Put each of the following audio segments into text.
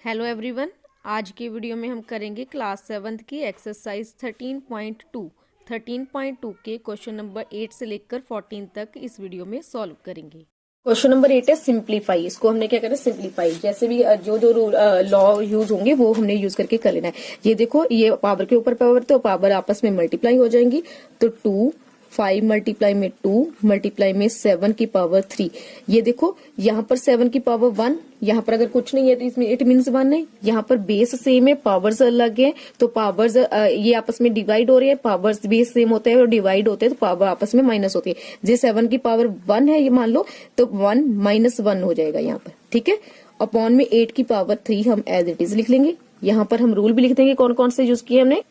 Hello everyone. आज की video में हम करेंगे क्लास 7th की एक्सरसाइज 13.2 के क्वेश्चन नंबर 8 से लेकर 14 तक इस वीडियो में सॉल्व करेंगे। क्वेश्चन नंबर 8 है सिंप्लीफाई। इसको हमने क्या करना है, सिंप्लीफाई। जैसे भी जो जो लॉ यूज होंगे वो हमने यूज करके कर लेना है। ये देखो, ये पावर के ऊपर पावर, तो पावर आपस में मल्टीप्लाई हो जाएंगी। तो 2 5 मल्टीप्लाई में 2 मल्टीप्लाई में 7 की पावर 3। ये देखो, यहाँ पर 7 की पावर 1, यहाँ पर अगर कुछ नहीं है तो इसमें इट मीन्स 1 है। यहाँ पर बेस सेम है, पावर्स अलग है, तो पावर्स ये आपस में डिवाइड हो रही है। पावर्स बेस सेम होते हैं और डिवाइड होते हैं तो पावर आपस में माइनस होती है। जे 7 की पावर 1 है, ये मान लो, तो 1 - 1 हो जाएगा यहाँ पर। ठीक है, अपॉन में 8 की पावर 3 हम एज इट इज लिख लेंगे। यहाँ पर हम रूल भी लिख देंगे कौन कौन से यूज किए हमने।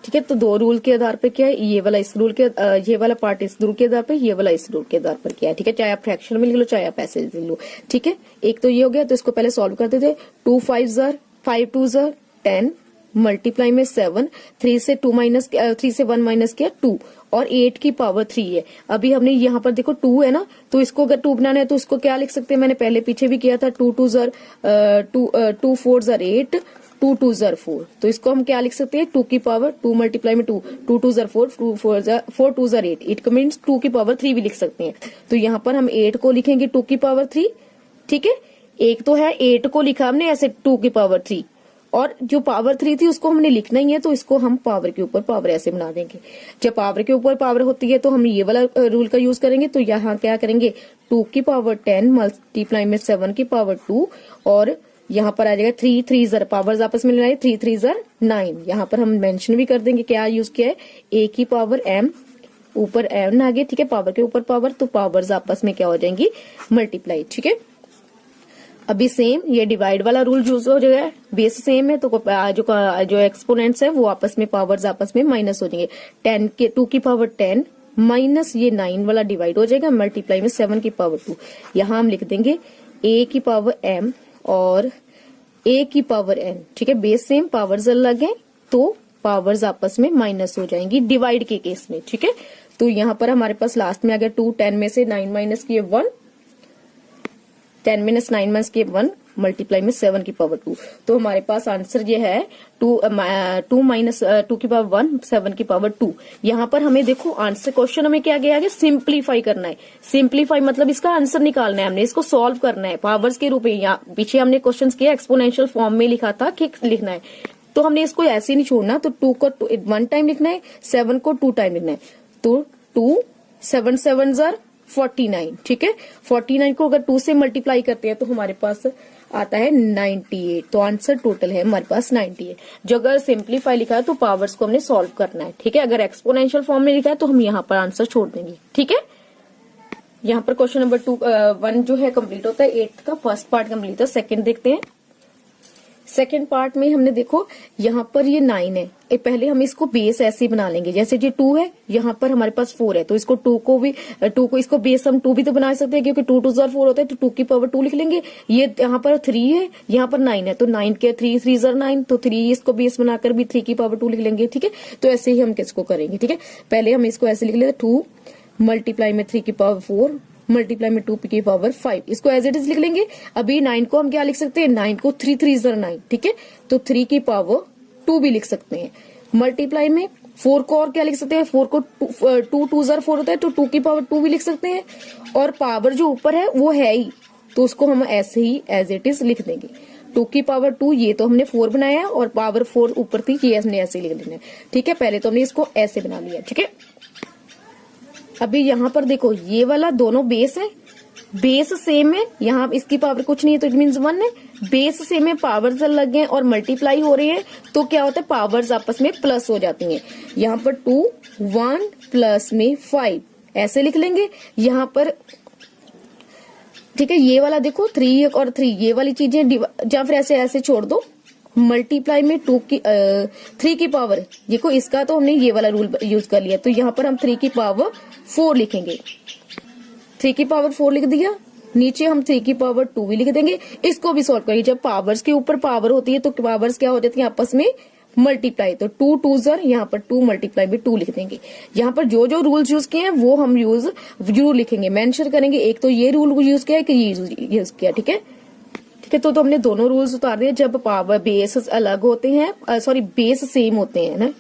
ठीक है, तो दो रूल के आधार पर क्या है, ये वाला इस रूल के, ये वाला पार्ट इस रूल के आधार पर, ये वाला इस रूल के आधार पर क्या है। ठीक है, चाहे आप फ्रैक्शन में लिख लो चाहे आप ऐसे लिख लो। ठीक है, एक तो ये हो गया, तो इसको पहले सॉल्व करते थे। 2 5 जार 5 2 जार 10 मल्टीप्लाई में 7, 3 से 1 माइनस किया 2 और 8 की पावर 3 है। अभी हमने यहाँ पर देखो 2 है ना, तो इसको अगर 2 बनाना है तो इसको क्या लिख सकते हैं, मैंने पहले पीछे भी किया था। 2 2 जार 2 4 जार 8, 2 2 जार 4, तो इसको हम क्या लिख सकते हैं, 2 की पावर 2 मल्टीप्लाई में 2, 2 2 जार 4, 4 2 जार 8, 8 का मीन्स 2 की पावर 3 भी लिख सकते हैं। तो यहाँ पर हम 8 को लिखेंगे 2 की पावर 3। ठीक है, एक तो है 8 को लिखा हमने ऐसे 2 की पावर 3, और जो पावर 3 थी उसको हमने लिखना ही है, तो इसको हम पावर के ऊपर पावर ऐसे बना देंगे। जब पावर के ऊपर पावर होती है तो हम ये वाला रूल का यूज करेंगे। तो यहाँ क्या करेंगे, 2 की पावर 10 मल्टीप्लाई में 7 की पावर 2, और यहाँ पर आ जाएगा 3 3 जार, पावर्स आपस में लेना, 3 3 जार 9। यहाँ पर हम मेंशन भी कर देंगे क्या यूज किया है, a की पावर m, ऊपर n आ गया। ठीक है, पावर के ऊपर पावर, तो पावर्स आपस में क्या हो जाएंगी, मल्टीप्लाई। ठीक है, अभी सेम ये डिवाइड वाला रूल यूज हो जाएगा, बेस सेम है तो जो एक्सपोनेंट्स है वो आपस में पावर्स आपस में माइनस हो जाएंगे। 10 के 2 की पावर 10 माइनस ये 9 वाला डिवाइड हो जाएगा, मल्टीप्लाई में 7 की पावर 2। यहाँ हम लिख देंगे a की पावर m और a की पावर n। ठीक है, बेस सेम पावर्स अलग है तो पावर्स आपस में माइनस हो जाएंगी डिवाइड के केस में। ठीक है, तो यहाँ पर हमारे पास लास्ट में आ गया 2, 10 में से 9 माइनस किए 1, 10 में 9 माइनस किए 1 मल्टीप्लाई में 7 की पावर 2। तो हमारे पास आंसर ये है 2 माइनस 2 की पावर 1 7 की पावर 2। यहाँ पर हमें देखो आंसर, क्वेश्चन हमें क्या गया है, सिंप्लीफाई करना है। सिंप्लीफाई मतलब इसका आंसर निकालना है, हमने इसको सॉल्व करना है पावर्स के रूप में। यहाँ पीछे हमने क्वेश्चन किया एक्सपोनेंशियल फॉर्म में लिखा था कि लिखना है, तो हमने इसको ऐसे ही नहीं छोड़ना। तो 2 को 1 टाइम लिखना है, 7 को 2 टाइम लिखना है। तो 2 7 7 जार 49। ठीक है, 49 को अगर 2 से मल्टीप्लाई करते हैं तो हमारे पास आता है 98। तो आंसर टोटल है हमारे पास 98। जो अगर सिंप्लीफाई लिखा है तो पावर्स को हमने सॉल्व करना है। ठीक है, अगर एक्सपोनेंशियल फॉर्म में लिखा है तो हम यहाँ पर आंसर छोड़ देंगे। ठीक है, यहाँ पर क्वेश्चन नंबर 1 जो है कंप्लीट होता है। 8th का फर्स्ट पार्ट कंप्लीट है। सेकंड देखते हैं। सेकेंड पार्ट में हमने देखो यहाँ पर ये 9 है, पहले हम इसको बेस ऐसे ही बना लेंगे। जैसे ये 2 है, यहाँ पर हमारे पास 4 है, तो इसको 2 को इसको बेस हम 2 भी तो बना सकते हैं, क्योंकि 2 2 जार 4 होता है, तो 2 की पावर 2 लिख लेंगे। ये यहाँ पर 3 है, यहाँ पर 9 है, तो 9 के 3 3 जार 9, तो 3 इसको बेस बनाकर भी 3 की पावर 2 लिख लेंगे। ठीक है, तो ऐसे ही हम किसको करेंगे। ठीक है, पहले हम इसको ऐसे लिख लेते 2 मल्टीप्लाई में 3 की पावर 4 मल्टीप्लाई में 2 की पावर 5, इसको एज इट इज लिख लेंगे। अभी 9 को हम क्या लिख सकते हैं, 9 को 3 3 जार 9। ठीक है, तो 3 की पावर 2 भी लिख सकते हैं। मल्टीप्लाई में 4 को और क्या लिख सकते हैं, 4 को 2 2 जार 4 होता है, तो 2 की पावर 2 भी लिख सकते हैं। और पावर जो ऊपर है वो है ही, तो उसको हम ऐसे ही एज इट इज लिख देंगे। 2 की पावर 2, ये तो हमने 4 बनाया है, और पावर 4 ऊपर थी, ये हमने ऐसे ही लिख देना है। ठीक है, पहले तो हमने इसको ऐसे बना लिया। ठीक है, अभी यहाँ पर देखो ये वाला दोनों बेस है, बेस सेम है, यहाँ इसकी पावर कुछ नहीं है तो इट मीन्स 1 है। बेस सेम है, पावर्स अलग हैं और मल्टीप्लाई हो रही है, तो क्या होता है, पावर्स आपस में प्लस हो जाती हैं। यहाँ पर 2 1 प्लस में 5 ऐसे लिख लेंगे। यहाँ पर ठीक है, ये वाला देखो 3 और 3 ये वाली चीजें, या फिर ऐसे ऐसे छोड़ दो। मल्टीप्लाई में 3 की पावर, देखो इसका तो हमने ये वाला रूल यूज कर लिया, तो यहाँ पर हम 3 की पावर 4 लिखेंगे। 3 की पावर 4 लिख दिया, नीचे हम 3 की पावर 2 भी लिख देंगे। इसको भी सॉल्व करेंगे। जब पावर्स के ऊपर पावर होती है तो पावर्स क्या हो जाती है, आपस में मल्टीप्लाई। तो 2 2 जार, यहाँ पर 2 मल्टीप्लाई में 2 लिख देंगे। यहाँ पर जो जो रूल्स यूज किए हैं वो हम जरूर लिखेंगे, मेंशन करेंगे। एक तो ये रूल यूज किया है कि ये यूज किया। ठीक है, ठीक है। तो हमने दोनों रूल्स उतार दिए जब पावर बेस अलग होते हैं, सॉरी बेस सेम होते हैं ना,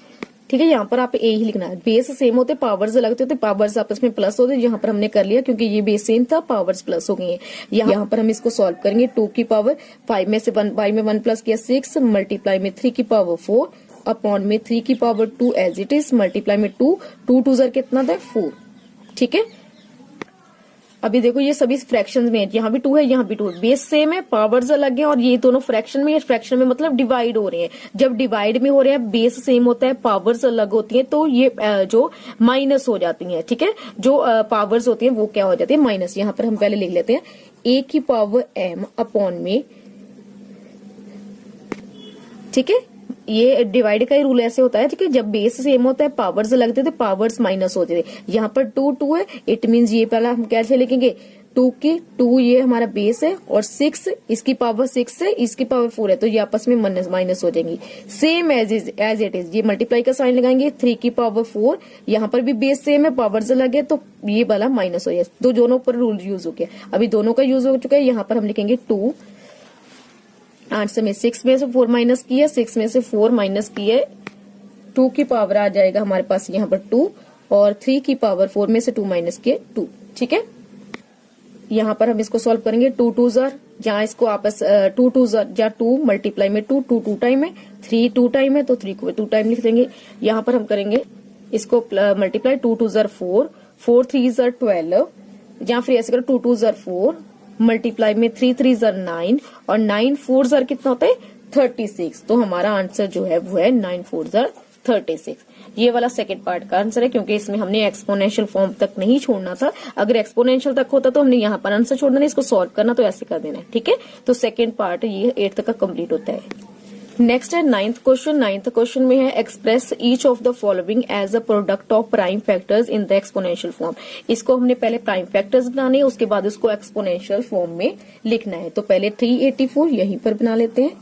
ठीक है। यहाँ पर आप ए ही लिखना है, बेस सेम होते पावर्स अलग होते, पावर्स आपस में प्लस होते। यहाँ पर हमने कर लिया क्योंकि ये बेस सेम था, पावर्स प्लस हो गई है। यहाँ पर हम इसको सॉल्व करेंगे। 2 की पावर 5 में से 1 5 में 1 प्लस किया 6 मल्टीप्लाई में 3 की पावर 4 अपॉन में 3 की power 2 as it is multiply में 2 2 2 जर कितना था 4, ठीक है। अभी देखो ये सभी फ्रैक्शंस में है, यहाँ भी 2 है यहाँ भी 2 है, बेस सेम है पावर्स अलग है और ये दोनों फ्रैक्शन में है। फ्रैक्शन में मतलब डिवाइड हो रहे हैं। जब डिवाइड में हो रहे हैं बेस सेम होता है पावर्स अलग होती हैं तो ये जो माइनस हो जाती हैं, ठीक है। जो पावर्स होती हैं वो क्या हो जाती है माइनस। यहाँ पर हम पहले लिख लेते हैं a की पावर m अपॉन में, ठीक है। ये डिवाइड का ही रूल ऐसे होता है, ठीक है। जब बेस सेम होता है पावर्स लगते थे पावर्स माइनस होते थे। यहाँ पर 2 2 है, इट मीन्स ये पहला हम कैसे लिखेंगे 2 की 2 ये हमारा बेस है और 6 इसकी पावर 6 है इसकी पावर 4 है तो ये आपस में माइनस हो जाएंगी। सेम एज इट इज ये मल्टीप्लाई का साइन लगाएंगे। 3 की पावर 4 यहाँ पर भी बेस सेम है पावर्स अलग है तो ये वाला माइनस हो जाए। तो दोनों पर रूल यूज हो गया। अभी दोनों का यूज हो चुका है। यहाँ पर हम लिखेंगे 2 आंसर में 6 में से 4 माइनस किया 6 में से 4 माइनस किया 2 की पावर आ जाएगा हमारे पास यहाँ पर 2 और 3 की पावर 4 में से 2 माइनस किए 2, ठीक है। यहाँ पर हम इसको सॉल्व करेंगे 2 2 जार जहाँ इसको आपस 2 2 जार जहाँ 2 मल्टीप्लाई में 2 2 2 टाइम है 3 2 टाइम है तो 3 को 2 टाइम लिख देंगे। यहाँ पर हम करेंगे इसको मल्टीप्लाई 2 2 जार 4 4 3 जार 12 जहाँ फिर ऐसे करो 2 2 जार 4 मल्टीप्लाई में 3 3 जार 9 और 9 4 जार कितना होता है 36। तो हमारा आंसर जो है वो है 9 4 जार 36। ये वाला सेकंड पार्ट का आंसर है क्योंकि इसमें हमने एक्सपोनेंशियल फॉर्म तक नहीं छोड़ना था। अगर एक्सपोनेंशियल तक होता तो हमने यहाँ पर आंसर छोड़ देना, इसको सॉल्व करना तो ऐसे कर देना है, ठीक है। तो सेकंड पार्ट ये 8th तक का कंप्लीट होता है। नेक्स्ट है 9th क्वेश्चन। 9th क्वेश्चन में है express each of the following as a product of prime factors in the exponential form. इसको हमने पहले प्राइम फैक्टर्स बनाने हैं उसके बाद इसको एक्सपोनेंशियल फॉर्म में लिखना है। तो पहले 384 यहीं पर बना लेते हैं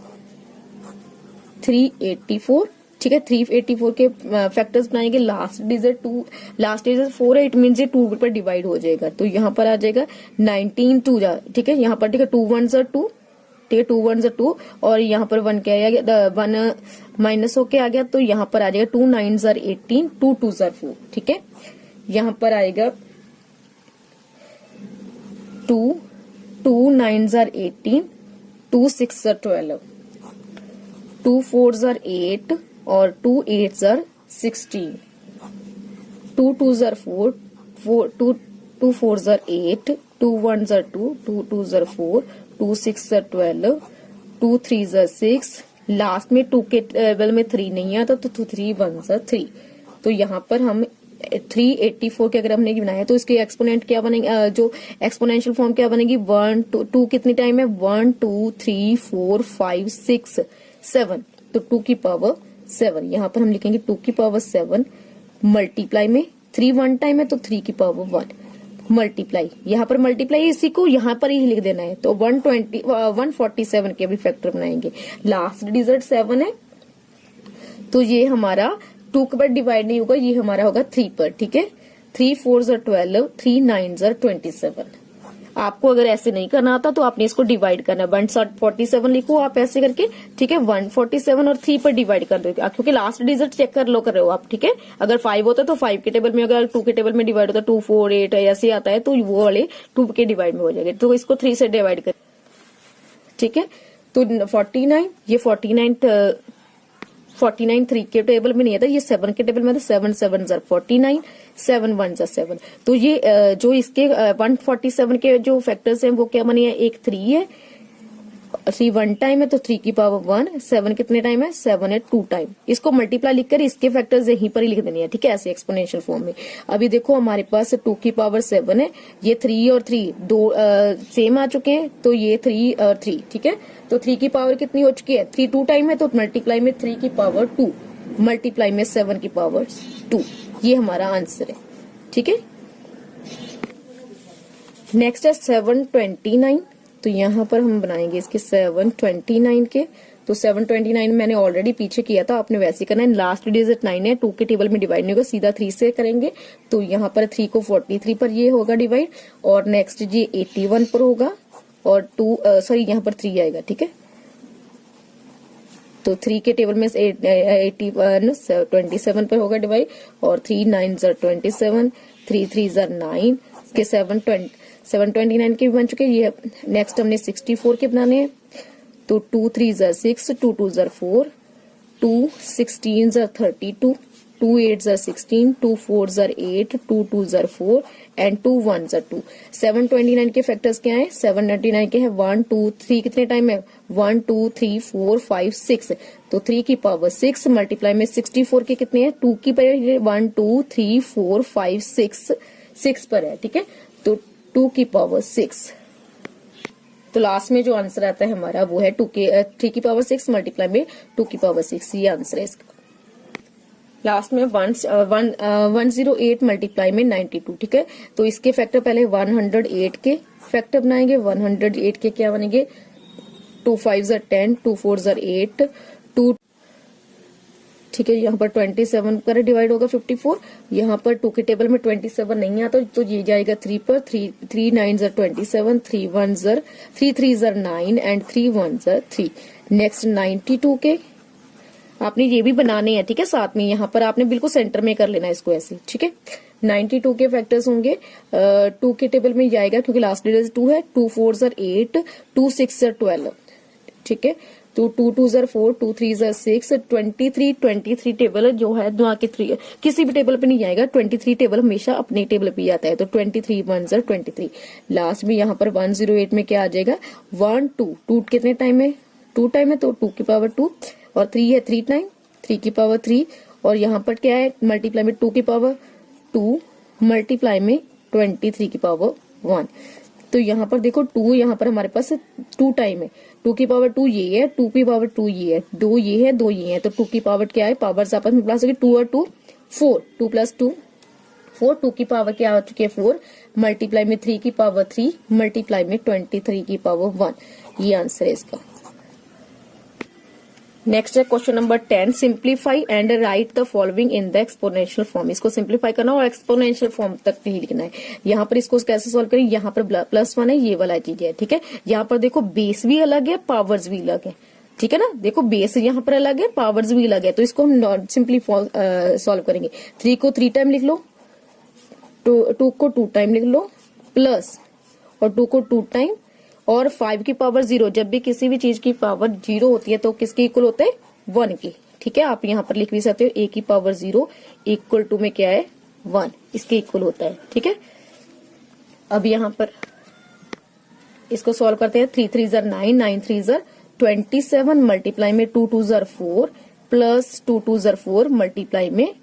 384, ठीक है। 384 के फैक्टर्स बनाएंगे। लास्ट डिजिट 2 लास्ट डिजिट 4 है, इट मीन ये 2 पर डिवाइड हो जाएगा तो यहाँ पर आ जाएगा 19 2 ठीक है। यहाँ पर ठीक है 2 1 2, ठीक है 2 1 2 और यहाँ पर 1 क्या आ गया 1 माइनस होके आ गया तो यहाँ पर आ जाएगा 2 9 18 2 2 4, ठीक है। यहाँ पर आएगा 2 2 9 18 2 6 12 2 4 8 और 2 8 16 2 2 4 2 2 4 8 2 1 2 2 2 4 2 6 12 2 3 6। लास्ट में 2 के टेबल में 3 नहीं आता तो 3 1 3। तो यहाँ पर हम 384 के अगर हमने बनाया तो इसके एक्सपोनेंट क्या बनेंगे, जो एक्सपोनेंशियल फॉर्म क्या बनेगी 1 2 कितनी टाइम है 1 2 3 4 5 6 7 तो 2 की पावर 7। यहाँ पर हम लिखेंगे 2 की पावर 7 मल्टीप्लाई में 3 1 टाइम है तो 3 की पावर 1 मल्टीप्लाई। यहाँ पर मल्टीप्लाई इसी को यहाँ पर ही लिख देना है तो 147 के भी फैक्टर बनाएंगे। लास्ट डिजिट 7 है तो ये हमारा 2 के पर डिवाइड नहीं होगा, ये हमारा होगा 3 पर, ठीक है। 3 4 12 3 9 27। आपको अगर ऐसे नहीं करना आता तो आपने इसको डिवाइड करना है 147 लिखो आप ऐसे करके, ठीक है। 147 और 3 पर डिवाइड कर दो क्योंकि लास्ट डिजिट चेक कर लो कर रहे हो आप, ठीक है। अगर 5 होता तो 5 के टेबल में, अगर 2 के टेबल में डिवाइड होता 2 4 8 ऐसे आता है तो वो वाले 2 के डिवाइड में हो जाएंगे तो इसको 3 से डिवाइड कर, ठीक है। तो 49 ये 49 3 के टेबल में नहीं आता, ये 7 के टेबल में था 7 7 49 7 1 7। तो ये जो इसके 147 के जो फैक्टर्स हैं वो क्या बने हैं, एक 3 है 3 1 टाइम है तो 3 की पावर 1, 7 कितने टाइम है 7 है 2 टाइम। इसको मल्टीप्लाई लिखकर इसके फैक्टर्स यहीं पर ही लिख देने हैं, ठीक है, ऐसे एक्सपोनेंशियल फॉर्म में। अभी देखो हमारे पास 2 की पावर 7 है, ये 3 और 3 दो सेम आ चुके हैं तो ये 3 और 3, ठीक है। तो 3 की पावर कितनी हो चुकी है 3 2 टाइम है तो मल्टीप्लाई में 3 की पावर 2 मल्टीप्लाई में 7 की पावर 2, ये हमारा आंसर है, ठीक है। नेक्स्ट है 729। तो यहाँ पर हम बनाएंगे इसके 729 के। तो 729 मैंने ऑलरेडी पीछे किया था, आपने वैसे करना है। लास्ट डिजिट 9 है, 2 के टेबल में डिवाइड नहीं होगा, सीधा 3 से करेंगे तो यहाँ पर 3 को 43 पर ये होगा डिवाइड और नेक्स्ट जी 81 पर होगा और 2 सॉरी यहाँ पर 3 आएगा, ठीक है। तो 3 के टेबल में 81 27 पर होगा डिवाइड, और 3 9 27, 3 3 9, इसके 729 के भी बन चुके हैं। ये नेक्स्ट हमने 64 के बनाने हैं। तो 2 3 6, 2 2 4, 2 16 32, 2 8 16, 2 4 8, 2 2 4 एंड 2 1 2। 729 के फैक्टर्स क्या है? 799 के हैं 1 2 3, कितने टाइम है? 1 2 3 4 5 6। तो 3 की पावर 6 मल्टीप्लाई में 64 के कितने हैं? 2 की पावर 1 2 3 4 5 6 पर है, ठीक है। तो 2 की पावर 6। तो लास्ट में जो आंसर आता है हमारा वो है 3 की पावर 6 मल्टीप्लाई में 2 की पावर 6, ये आंसर है इसका। लास्ट में 108 मल्टीप्लाई में 92, ठीक है। तो इसके फैक्टर पहले 108 के फैक्टर बनाएंगे। 108 के क्या बनेंगे? 2 5 10, 2 4 8, 2, ठीक है। यहाँ पर 27 कर डिवाइड होगा 54। यहाँ पर 2 के टेबल में 27 नहीं आता, तो ये जाएगा 3 पर। 3 9 27, 3 1 3 3 9 एंड 3 1 3। नेक्स्ट 92 के आपने ये भी बनाने हैं, ठीक है। साथ में यहाँ पर आपने बिल्कुल सेंटर में कर लेना इसको ऐसे, ठीक है। 92 के फैक्टर्स होंगे 2 के टेबल में जाएगा, क्योंकि लास्ट डिजिट 2 है। 2 4 8, 2 6 12, ठीक है। तो 2 2 4, 2 3 6, 23 टेबल जो है दो आके 3 किसी भी टेबल पे नहीं आएगा। 23 टेबल हमेशा अपने टेबल पे आता है। तो 23 1 23। लास्ट में यहाँ पर 108 में क्या आ जाएगा? 1 2 कितने टाइम है? 2 टाइम है, तो 2 की पावर 2, और 3 है 3 टाइम, 3 की पावर 3। और यहाँ पर क्या है? मल्टीप्लाई में 2 की पावर 2 मल्टीप्लाई में 23 की पावर 1। तो यहाँ पर देखो 2, यहाँ पर हमारे पास 2 टाइम है। 2 की पावर 2 ये है, 2 की पावर 2 ये है, 2 ये है, 2 ये है। तो 2 की पावर क्या है? पावर्स आपस में प्लस होगी, 2 और 2 4, 2 + 2 4। 2 की पावर क्या आ चुकी है? 4 मल्टीप्लाई में 3 की पावर 3 मल्टीप्लाई में 23 की पावर 1। ये आंसर है इसका। नेक्स्ट है question number 10, simplify and right the following in the exponential form. इसको सिंप्लीफाई करना और एक्सपोनेंशियल फॉर्म तक नहीं लिखना है। यहाँ पर इसको कैसे सॉल्व करें? यहाँ पर +1 है, ये वाला चीज है, ठीक है। यहाँ पर देखो बेस भी अलग है, पावर्स भी अलग है, ठीक है ना। देखो बेस यहाँ पर अलग है, पावर्स भी अलग है। तो इसको हम नॉट सिंपली सॉल्व करेंगे। 3 को 3 टाइम लिख लो, 2 को 2 टाइम लिख लो, प्लस और 2 को 2 टाइम, और 5 की पावर 0। जब भी किसी भी चीज की पावर 0 होती है तो किसके इक्वल होते हैं? 1 की, ठीक है। आप यहाँ पर लिख भी सकते हो a की पावर 0 इक्वल टू में क्या है? 1, इसके इक्वल होता है, ठीक है। अब यहाँ पर इसको सॉल्व करते हैं। 3 3 9, 9 3 27 मल्टीप्लाई में 2 2 4 प्लस 2 2 4 मल्टीप्लाई में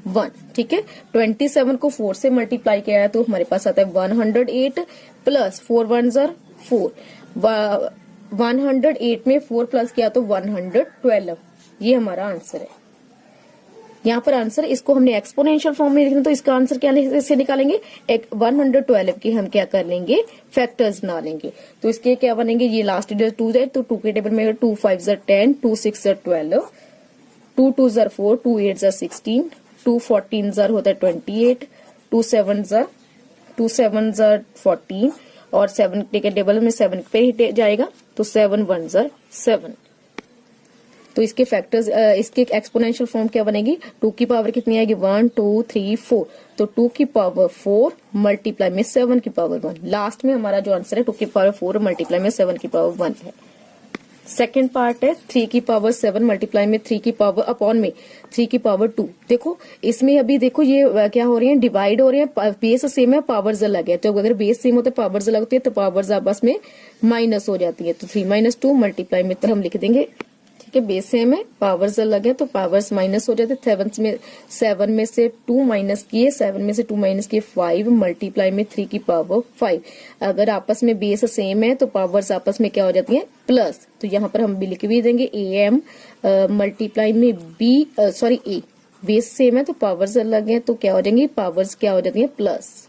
1, ठीक है। 27 को 4 से मल्टीप्लाई किया है तो हमारे पास आता है 108 प्लस 4 1 4। 108 में 4 प्लस किया तो 112। ये हमारा आंसर है। यहाँ पर आंसर, इसको हमने एक्सपोनेंशियल फॉर्म में लिखना, तो इसका आंसर क्या से निकालेंगे? 112 की हम क्या कर लेंगे? फैक्टर्स बना लेंगे। तो इसके क्या बनेंगे? ये लास्ट डिजिट 2 है, तो 2 के टेबल में 2 5 10, 2 6 12, 2 2 4, 2 8 16, 2 14 होता है 28, 2 7 14, और 7 के टेबल में 7 पे ही जाएगा, तो 7 1 7। तो इसके फैक्टर्स, इसके एक्सपोनेंशियल फॉर्म क्या बनेगी? 2 की पावर कितनी आएगी? 1 2 3 4। तो 2 की पावर 4 मल्टीप्लाई में 7 की पावर 1। लास्ट में हमारा जो आंसर है 2 की पावर 4 मल्टीप्लाई में 7 की पावर 1 है। सेकेंड पार्ट है 3 की पावर 7 मल्टीप्लाई में 3 की पावर अपॉन में 3 की पावर 2। देखो इसमें अभी देखो ये क्या हो रही है? डिवाइड हो रहे हैं। बेस सेम है, पावर्स अलग है। तो अगर बेस सेम होते पावर्स अलग होती है तो पावर्स आपस में माइनस हो जाती है। तो 3 - 2 मल्टीप्लाई में तो हम लिख देंगे, ठीक है। बेस सेम है, पावर्स अलग है, तो पावर्स माइनस हो जाते। 7 में से 2 माइनस किए, 7 में से 2 माइनस किए 5 मल्टीप्लाई में 3 की पावर 5। अगर आपस में बेस सेम है तो पावर्स आपस में क्या हो जाती है? प्लस। तो यहाँ पर हम भी लिख भी देंगे am मल्टीप्लाई में a। बेस सेम है तो पावर्स अलग है, तो क्या हो जाएंगी? पावर्स क्या हो जाती है? प्लस।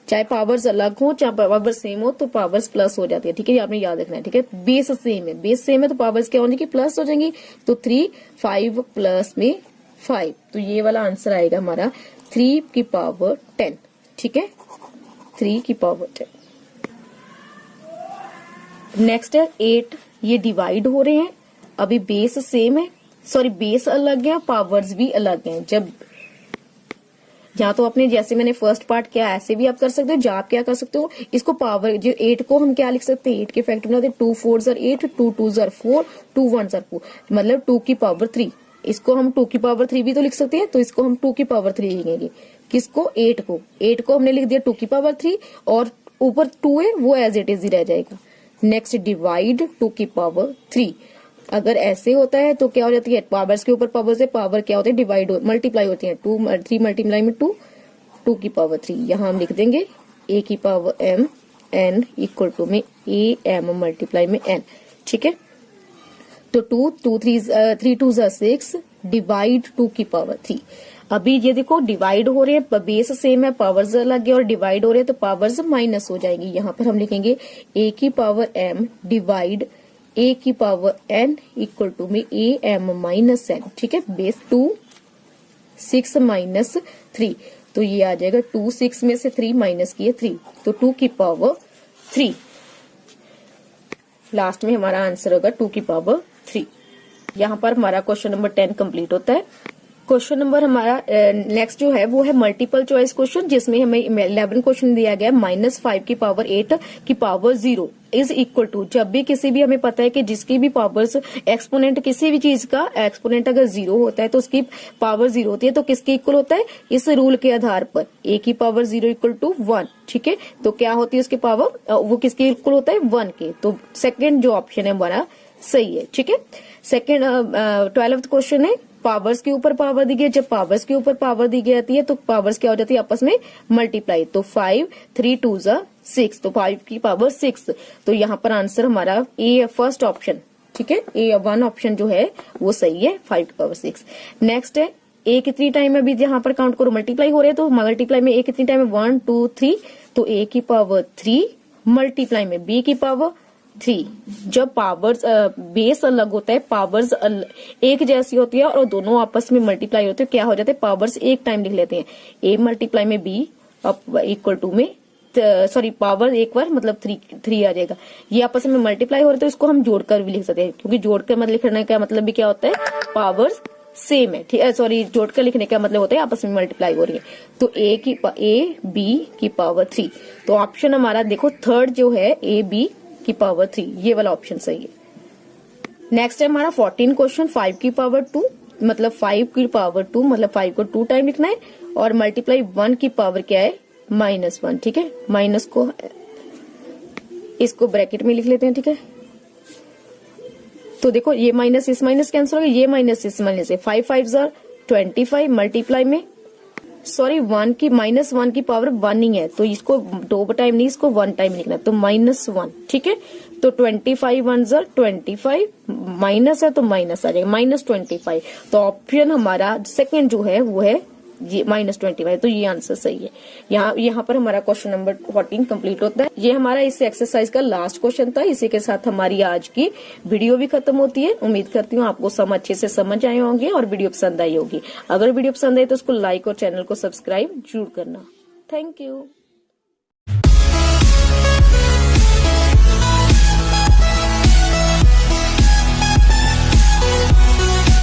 चाहे पावर्स अलग हो चाहे पावर्स सेम हो तो पावर्स प्लस हो जाती है, ठीक है। ये आपने याद रखना है, ठीक है। बेस सेम है तो पावर्स क्या हो जाएंगी? प्लस हो जाएंगी। तो 3 5 प्लस में 5, तो ये वाला आंसर आएगा हमारा 3 की पावर 10, ठीक है। 3 की पावर 10। नेक्स्ट है 8, ये डिवाइड हो रहे हैं, अभी बेस सेम है, सॉरी बेस अलग है, पावर्स भी अलग हैं। जब या तो आपने जैसे मैंने फर्स्ट पार्ट किया ऐसे भी आप कर सकते हो, जहाँ आप क्या कर सकते हो, इसको पावर जो 8 को हम क्या लिख सकते हैं, 8 के फैक्टर बनाते हैं 2 4 8, 2 2 4, 2 1 4, मतलब 2 की पावर 3। इसको हम 2 की पावर 3 भी तो लिख सकते हैं, तो इसको हम 2 की पावर 3 लिखेंगे। किसको? 8 को। 8 को हमने लिख दिया 2 की पावर 3 और ऊपर 2 है वो एज इट इज ही रह जाएगा। नेक्स्ट डिवाइड 2 की पावर 3। अगर ऐसे होता है तो क्या हो जाती है, पावर्स के ऊपर पावर से पावर क्या होते हैं, डिवाइड मल्टीप्लाई होती है। 2 3 मल्टीप्लाई में 2, 2 की पावर 3। यहाँ हम लिख देंगे a की power m n equal to में a m मल्टीप्लाई में n। ठीक है, तो 2 2 3 2 6 डिवाइड 2 की पावर 3। अभी ये देखो डिवाइड हो रहे हैं, बेस सेम है, पावर्स अलग है, और डिवाइड हो रहे हैं तो पावर्स माइनस हो जाएंगी। यहाँ पर हम लिखेंगे a की पावर m डिवाइड a की पावर n इक्वल टू में a m माइनस n। ठीक है, बेस 2 6 माइनस 3, तो ये आ जाएगा 2 6 में से 3 माइनस किए 3, तो 2 की पावर 3। लास्ट में हमारा आंसर होगा 2 की पावर 3। यहाँ पर हमारा क्वेश्चन नंबर 10 कंप्लीट होता है। क्वेश्चन नंबर हमारा नेक्स्ट जो है वो है मल्टीपल चॉइस क्वेश्चन, जिसमें हमें 11 क्वेश्चन दिया गया है। -5 की पावर 8 की पावर 0 इज इक्वल टू, जब भी किसी भी हमें पता है कि जिसकी भी पावर्स एक्सपोनेंट, किसी भी चीज का एक्सपोनेंट अगर 0 होता है तो उसकी पावर 0 होती है, तो किसके इक्वल होता है, इस रूल के आधार पर a की पावर 0 इक्वल टू 1। ठीक है, तो क्या होती है उसकी पावर, वो किसके इक्वल होता है, 1 के। तो सेकेंड जो ऑप्शन है हमारा सही है। ठीक है, सेकेंड 12th क्वेश्चन है, पावर्स के ऊपर पावर दी गई, जब पावर्स के ऊपर पावर दी जाती है तो पावर्स क्या हो जाती है आपस में मल्टीप्लाई, तो 5 3 2 6, तो 5 की पावर 6। तो यहाँ पर आंसर हमारा ए फर्स्ट ऑप्शन। ठीक है, ए 1 ऑप्शन जो है वो सही है, 5 की पावर 6। नेक्स्ट है ए कितनी टाइम में, अभी यहाँ पर काउंट करो, मल्टीप्लाई हो रहे हैं तो मल्टीप्लाई में ए कितनी टाइम है, 1 2 3, तो ए की पावर 3 मल्टीप्लाई में बी की पावर 3। जब पावर्स बेस अलग होता है, पावर्स एक जैसी होती है और दोनों आपस में मल्टीप्लाई होते हैं, क्या हो जाते हैं, पावर्स एक टाइम लिख लेते हैं, a मल्टीप्लाई में b इक्वल टू में, सॉरी पावर एक बार मतलब 3 आ जाएगा। ये आपस में मल्टीप्लाई हो रहे तो इसको हम जोड़कर भी लिख सकते हैं, क्योंकि जोड़कर मतलब लिखने का मतलब भी क्या होता है, पावर्स सेम है। ठीक है, सॉरी जोड़कर लिखने का मतलब होता है आपस में मल्टीप्लाई हो रही है। तो a b की पावर 3, तो ऑप्शन हमारा देखो थर्ड जो है a b की पावर 3, ये वाला ऑप्शन सही है। नेक्स्ट है हमारा 14 क्वेश्चन, 5 की पावर 2 मतलब 5 की पावर 2 मतलब 5 को 2 टाइम लिखना है, और मल्टीप्लाई 1 की पावर क्या है, -1। ठीक है, माइनस को इसको ब्रैकेट में लिख लेते हैं। ठीक है, तो देखो ये माइनस इस माइनस कैंसिल हो गया, ये माइनस इस माइनस से 5 5 25 मल्टीप्लाई में, सॉरी 1 की -1 की पावर 1 ही है, तो इसको 2 टाइम नहीं, इसको 1 टाइम लिखना है, तो -1। ठीक है, तो 25 1 25 माइनस है तो माइनस आ जाएगा, -25। तो ऑप्शन हमारा सेकंड जो है वो है ये -25, तो ये आंसर सही है। यहाँ पर हमारा क्वेश्चन नंबर 14 कंप्लीट होता है। ये हमारा इस एक्सरसाइज का लास्ट क्वेश्चन था। इसी के साथ हमारी आज की वीडियो भी खत्म होती है। उम्मीद करती हूँ आपको सब अच्छे से समझ आए होंगे और वीडियो पसंद आई होगी। अगर वीडियो पसंद आई तो उसको लाइक और चैनल को सब्सक्राइब जरूर करना। Thank you.